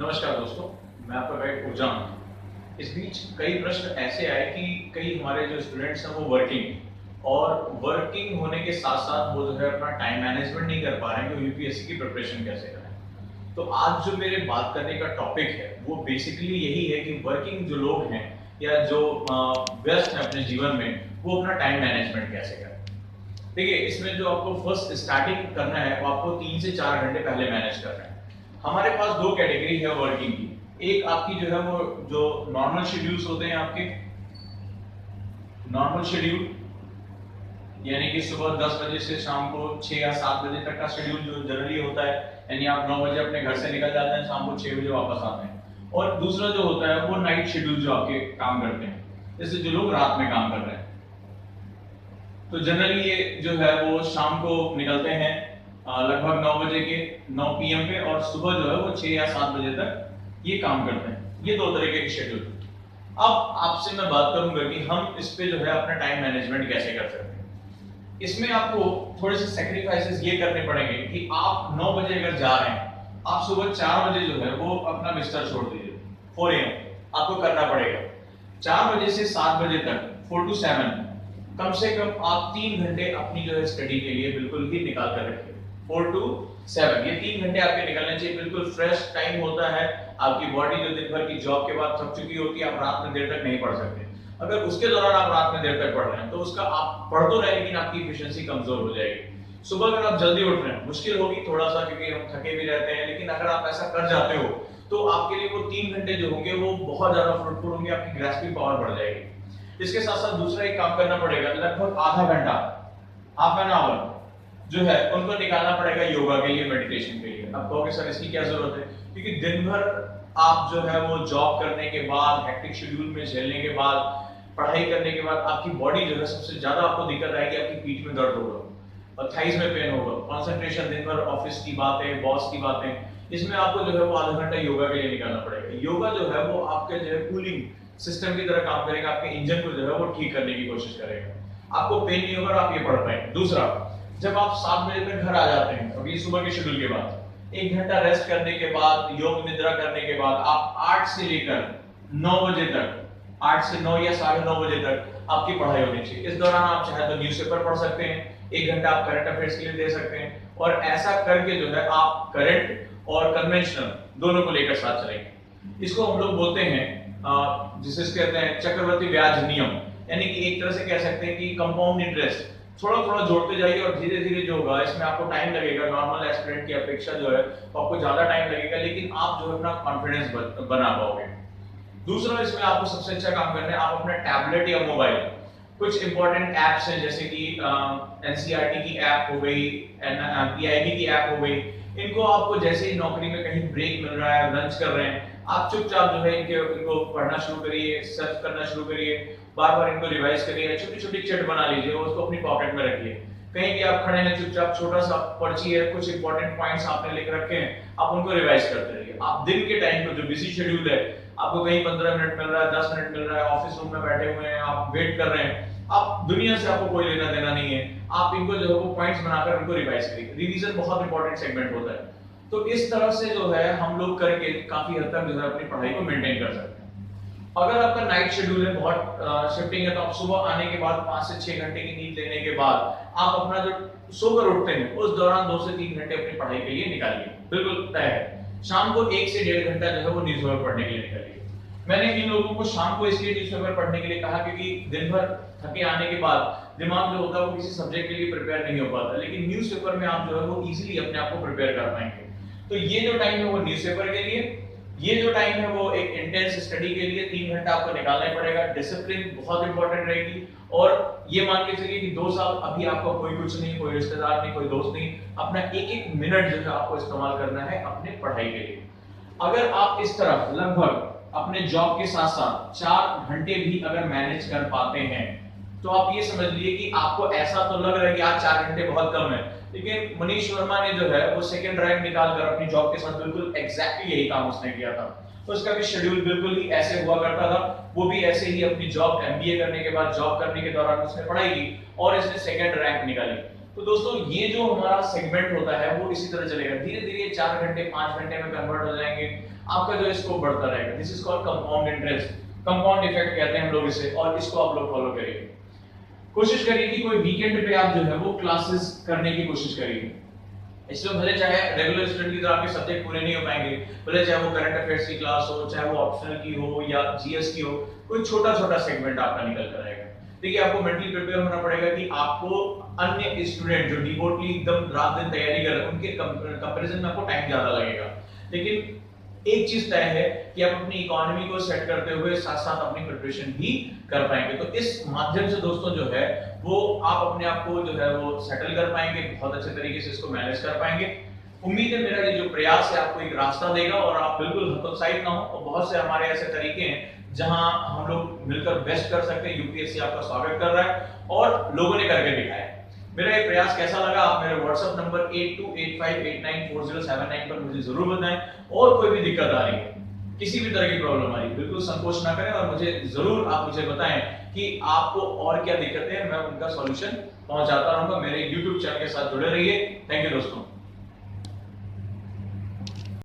नमस्कार दोस्तों, मैं आपका गाइड ऊर्जान हूँ। इस बीच कई प्रश्न ऐसे आए कि कई हमारे जो स्टूडेंट्स हैं वो वर्किंग होने के साथ-साथ वो जो है अपना टाइम मैनेजमेंट नहीं कर पा रहे हैं कि यूपीएससी की प्रिपरेशन कैसे करें। तो आज जो मेरे बात करने का टॉपिक है वो बेसिकली यही है कि वर्किंग जो लोग हैं या जो व्यस्त हैं अपने जीवन में, वो अपना टाइम मैनेजमेंट कैसे करें। देखिए, इसमें जो आपको फर्स्ट स्टार्टिंग करना है वो आपको 3 से 4 घंटे पहले मैनेज करना है। हमारे पास 2 कैटेगरी है वर्किंग की। एक आपकी जो है वो जो नॉर्मल शेड्यूल्स होते हैं आपके, नॉर्मल शेड्यूल यानी कि सुबह 10 बजे से शाम को 6 या 7 बजे तक का शेड्यूल जो जनरली होता है, यानी आप 9 बजे अपने घर से निकल जाते हैं, शाम को 6 बजे वापस आते हैं। और दूसरा जो होता है वो नाइट शेड्यूल जो आपके काम करते हैं, जैसे जो लोग रात में काम कर रहे हैं। तो जनरली ये जो है वो शाम को निकलते हैं लगभग 9 बजे के 9 पीएम पे, और सुबह जो है वो 6 या 7 बजे तक ये काम करते हैं। ये 2 तरीके के शेड्यूल। अब आपसे मैं बात करूंगा कि हम इस पे जो है अपना टाइम मैनेजमेंट कैसे कर सकते हैं। इसमें आपको थोड़े से सैक्रिफाइसेस ये करने पड़ेंगे कि आप 9 बजे अगर जा रहे हैं, आप सुबह 4 बजे जो है वो अपना बिस्तर छोड़ दीजिए। 4 AM आपको करना पड़ेगा। 4 बजे से 7 बजे तक 4 to 7 कम से कम आप 3 घंटे अपनी जो है स्टडी के लिए बिल्कुल ही निकाल कर रखिए। 4 to 7 ये 3 घंटे आपके निकलने चाहिए। बिल्कुल फ्रेश टाइम होता है। आपकी बॉडी जो दिन भर की जॉब के बाद थक चुकी होती है, आप रात में देर तक नहीं पढ़ सकते। अगर उसके दौरान आप रात में देर तक पढ़ रहे हैं तो उसका आप पढ़ तो रहे, लेकिन आपकी एफिशिएंसी कमजोर हो जाएगी। सुबह अगर आप जल्दी उठ रहे हैं, मुश्किल होगी थोड़ा सा क्योंकि हम थके भी रहते हैं, लेकिन अगर आप ऐसा कर जाते हो तो आपके लिए वो 3 घंटे जो होंगे वो बहुत ज्यादा फ्रूटफुल होंगे, आपकी ग्रास्पिंग पावर बढ़ जाएगी। इसके साथ साथ दूसरा एक काम करना पड़ेगा, लगभग आधा घंटा, हाफ एन आवर जो है उनको निकालना पड़ेगा योगा के लिए, मेडिटेशन के लिए। आप कहोगे सर इसकी क्या जरूरत है, क्योंकि दिन भर आप जो है वो जॉब करने के बाद, हेक्टिक शेड्यूल में झेलने के बाद, पढ़ाई करने के बाद आपकी बॉडी जो है सबसे ज्यादा आपको दिक्कत आएगी, आपकी पीठ में दर्द होगा और थाइज में पेन होगा। कंसंट्रेशन दिन भर ऑफिस की बातें, बॉस की बातें, इसमें आपको जो है वो आधा घंटा योगा के लिए निकालना पड़ेगा। योगा जो है वो आपके जो है कूलिंग सिस्टम की तरह काम करेगा, आपके इंजन को जो है वो ठीक करने की कोशिश करेगा। आपको पेन नहीं होगा, आप ये पढ़ पाएंगे। दूसरा, जब आप 7 बजे तक घर आ जाते हैं, अभी सुबह के शेड्यूल के बाद 1 घंटा रेस्ट करने के बाद, योग निद्रा करने के बाद, आप 8 से लेकर 9 बजे तक, 8 से 9 या 9:30 बजे तक आपकी पढ़ाई होनी चाहिए। इस दौरान आप चाहे तो न्यूज़पेपर पढ़ सकते हैं, 1 घंटा आप करंट अफेयर्स के लिए दे सकते हैं, और ऐसा करके जो है आप करंट और कन्वेंशनल दोनों को लेकर साथ चलेंगे। इसको हम लोग बोलते हैं जिसे कहते हैं चक्रवर्ती ब्याज नियम, यानी कि एक तरह से कह सकते हैं कि कंपाउंड इंटरेस्ट। थोड़ा थोड़ा जोड़ते जाइए और धीरे धीरे जो होगा, इसमें आपको टाइम लगेगा, नॉर्मल एस्पिरेंट की अपेक्षा जो है तो आपको ज्यादा टाइम लगेगा, लेकिन आप जो है अपना कॉन्फिडेंस बना पाओगे। दूसरा, इसमें आपको सबसे अच्छा काम करना है, आप अपना टैबलेट या मोबाइल, कुछ इंपॉर्टेंट एप्स हैं जैसे कि एनसीईआरटी की ऐप हो गई, पीआईबी की ऐप हो गई, इनको आपको जैसे ही नौकरी में कहीं ब्रेक मिल रहा है, लंच कर रहे हैं, आप चुपचाप जो है इनको पढ़ना शुरू करिए, सर्च करना शुरू करिए, बार बार इनको रिवाइज करिए, छोटी छोटी चिट बना लीजिए और उसको अपनी पॉकेट में रखिए। कहीं भी आप खड़े हैं चुपचाप, छोटा सा पर्ची है, कुछ इंपॉर्टेंट पॉइंट्स आपने लिख रखे हैं, आप उनको रिवाइज करते रहिए। आप दिन के टाइम को, जो बिजी शेड्यूल है, आपको कहीं 15 मिनट मिल रहा है, 10 मिनट मिल रहा है, ऑफिस रूम में बैठे हुए हैं, आप वेट कर रहे हैं, आप दुनिया से आपको कोई लेना देना नहीं है, आप इनको जो है वो पॉइंट्स बनाकर इनको रिवाइज करिए। रिवीजन बहुत इंपॉर्टेंट सेगमेंट होता है। तो इस तरह से जो है हम लोग करके काफी हद तक जो है अपनी पढ़ाई को मेंटेन कर सकते हैं। अगर आपका नाइट शेड्यूल है, बहुत शिफ्टिंग है, तो आप सुबह आने के बाद 5 से 6 घंटे की नींद लेने के बाद आप अपना जो सोकर उठते हैं उस दौरान 2 से 3 घंटे अपनी पढ़ाई के लिए निकालिए, बिल्कुल तय है। शाम को 1 से 1.5 घंटा जो है वो न्यूज़पेपर पढ़ने के लिए निकालिए। मैंने इन लोगों को शाम को इसलिए न्यूज़पेपर पढ़ने के लिए कहा क्योंकि दिन भर थके आने के बाद दिमाग जो होता है वो किसी सब्जेक्ट के लिए प्रिपेयर नहीं हो पाता, लेकिन न्यूज़पेपर में आप जो है वो इजीली अपने आप को प्रिपेयर कर पाएंगे। तो ये जो टाइम है वो न्यूज़पेपर के लिए, ये जो टाइम है वो एक इंटेंस स्टडी के लिए 3 घंटा आपको निकालना ही पड़ेगा। डिसिप्लिन बहुत इंपॉर्टेंट रहेगी, और ये मान के चलिए कि 2 साल अभी आपका कोई कुछ नहीं, कोई रिश्तेदार नहीं, कोई दोस्त नहीं, अपना एक एक मिनट जो है आपको इस्तेमाल करना है अपने पढ़ाई के लिए। अगर आप इस तरह लगभग अपने जॉब के साथ साथ 4 घंटे भी अगर मैनेज कर पाते हैं, तो आप ये समझ लीजिए कि आपको ऐसा तो लग रहा है कि आज 4 घंटे बहुत कम है, लेकिन मनीष वर्मा ने जो है वो सेकंड रैंक निकालकर अपनी जॉब के साथ बिल्कुल एग्जैक्टली यही काम उसने किया था। तो उसका भी शेड्यूल बिल्कुल ही ऐसे हुआ करता था, वो भी ऐसे ही अपनी जॉब एमबीए करने के बाद जॉब करने के दौरान उसने पढ़ाई की और इसने सेकंड रैंक निकाली। तो दोस्तों ये जो हमारा सेगमेंट होता है वो इसी तरह चलेगा, धीरे धीरे 4 घंटे 5 घंटे में कन्वर्ट हो जाएंगे, आपका जो स्कोप बढ़ता रहेगा। This is called compound interest, compound effect कहते हैं हम लोग इसे, और इसको आप लोग फॉलो करिए। कोशिश करिए कि कोई वीकेंड पे आप जो है वो क्लासेस करने की कोशिश करिए। इसमें भले चाहे रेगुलर स्टूडेंट की तरह आपके सब्जेक्ट पूरे नहीं हो पाएंगे, भले चाहे वो करंट अफेयर्स की क्लास हो, चाहे वो ऑप्शनल की हो या जीएस की हो, कोई छोटा छोटा सेगमेंट आपका निकल कर आएगा। देखिए आपको मेंटली प्रिपेयर होना पड़ेगा कि आपको अन्य स्टूडेंट जो डिवोटली एकदम रात दिन तैयारी कर रहे हैं उनके कंपैरिजन में आपको टाइम ज्यादा लगेगा, लेकिन एक चीज तय है कि आप अपनी इकोनॉमी को सेट करते हुए साथ साथ अपनी प्रिपरेशन भी कर पाएंगे। तो इस माध्यम से दोस्तों जो है वो आप अपने आप को जो है वो सेटल कर पाएंगे, बहुत अच्छे तरीके से इसको मैनेज कर पाएंगे। उम्मीद है मेरा ये जो प्रयास है आपको एक रास्ता देगा और आप बिल्कुल हतोत्साहित ना हो। और बहुत से हमारे ऐसे तरीके हैं जहां हम लोग मिलकर बेस्ट कर सकते हैं। यूपीएससी आपका स्वागत कर रहा है और लोगों ने करके दिखाया है। मेरा ये प्रयास कैसा लगा आप मेरे व्हाट्सएप नंबर 8285894079 पर मुझे जरूर बताएं। और कोई भी दिक्कत आ रही है, किसी भी तरह की प्रॉब्लम आ रही है, बिल्कुल संकोच ना करें और मुझे जरूर आप मुझे बताएं कि आपको और क्या दिक्कतें हैं, मैं उनका सॉल्यूशन पहुंचाता रहूंगा। मेरे YouTube चैनल के साथ जुड़े रहिए। थैंक यू दोस्तों।